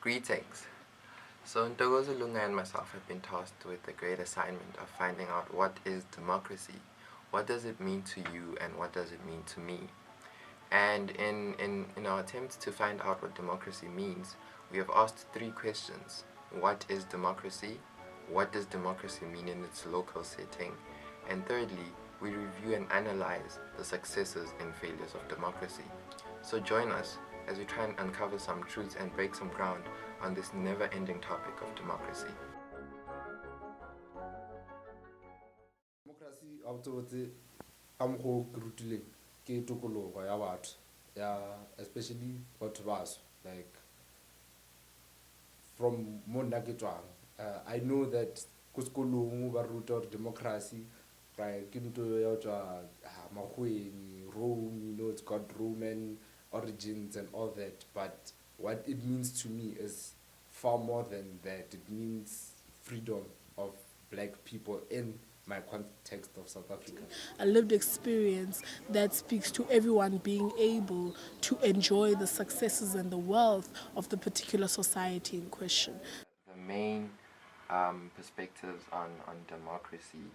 Greetings. So Ntokozo Lunga and myself have been tasked with the great assignment of finding out what is democracy, what does it mean to you, and what does it mean to me. And in our attempt to find out what democracy means, we have asked three questions. What is democracy? What does democracy mean in its local setting? And thirdly, we review and analyze the successes and failures of democracy. So join us as we try and uncover some truths and break some ground on this never-ending topic of democracy. Democracy especially like from I know that kuskolong ba ruta democracy right Rome, it's got Roman origins and all that, but what it means to me is far more than that. It means freedom of black people in my context of South Africa. A lived experience that speaks to everyone being able to enjoy the successes and the wealth of the particular society in question. The main perspectives on democracy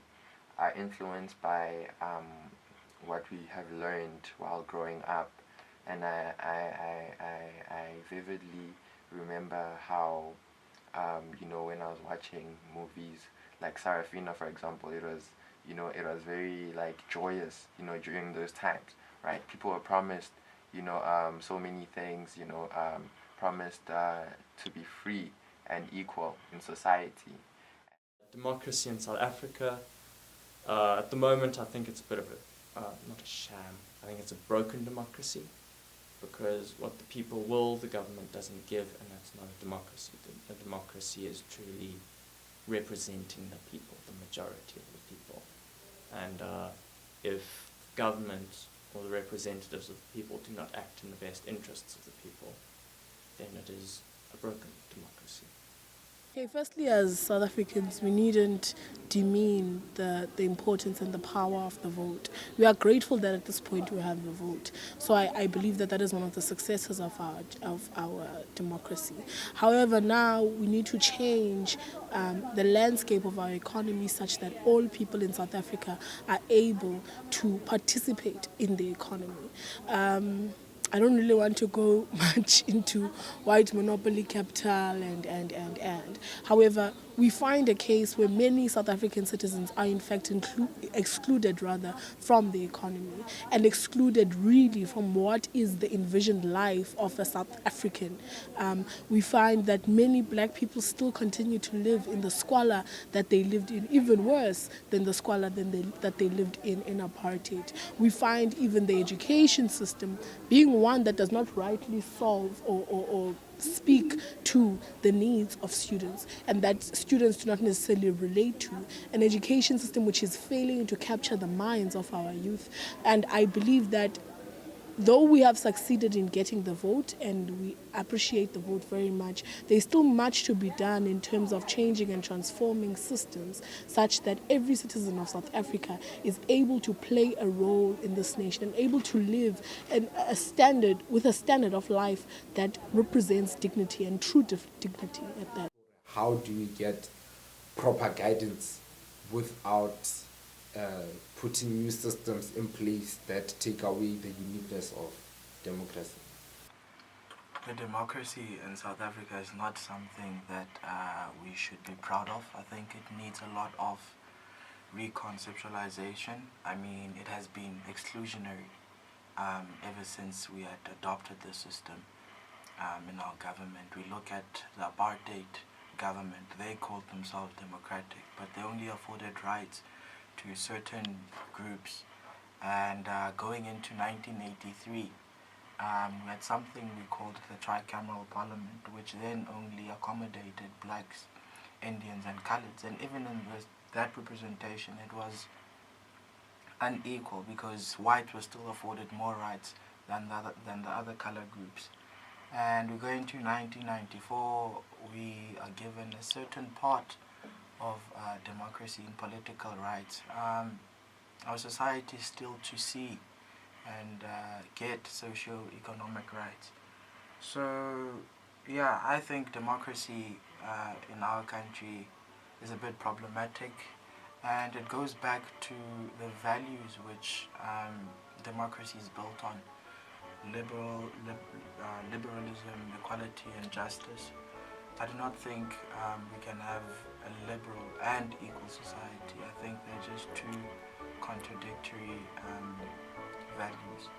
are influenced by what we have learned while growing up, and I vividly remember how when I was watching movies like Sarafina, for example, it was very like joyous during those times, right? People were promised so many things, promised to be free and equal in society. Democracy in South Africa, at the moment I think it's a bit of a, not a sham, I think it's a broken democracy, because what the people will, the government doesn't give, and that's not a democracy. A democracy is truly representing the people, the majority of the people. And if government or the representatives of the people do not act in the best interests of the people, then it is a broken democracy. Okay, firstly, as South Africans, we needn't demean the importance and the power of the vote. We are grateful that at this point we have the vote. So I believe that is one of the successes of our democracy. However, now we need to change the landscape of our economy such that all people in South Africa are able to participate in the economy. I don't really want to go much into white monopoly capital and. However, we find a case where many South African citizens are in fact excluded from the economy, and excluded really from what is the envisioned life of a South African. We find that many black people still continue to live in the squalor that they lived in, even worse than the squalor that they lived in apartheid. We find even the education system being one that does not rightly solve or speak to the needs of students, and that students do not necessarily relate to, an education system which is failing to capture the minds of our youth. And I believe that though we have succeeded in getting the vote, and we appreciate the vote very much, there's still much to be done in terms of changing and transforming systems such that every citizen of South Africa is able to play a role in this nation and able to live with a standard of life that represents dignity and true dignity at that. How do we get proper guidance without putting new systems in place that take away the uniqueness of democracy? The democracy in South Africa is not something that we should be proud of. I think it needs a lot of reconceptualization. I mean, it has been exclusionary ever since we had adopted the system in our government. We look at the apartheid government. They called themselves democratic, but they only afforded rights to certain groups. And going into 1983, we had something we called the tricameral parliament, which then only accommodated blacks, Indians and coloureds. And even in that representation, it was unequal, because white was still afforded more rights than the other colour groups. And we go into 1994, we are given a certain part of democracy and political rights. Our society is still to see and get socio-economic rights. So Yeah, I think democracy in our country is a bit problematic, and it goes back to the values which democracy is built on: liberalism, equality, and justice. I do not think we can have a liberal and equal society. I think they're just two contradictory values.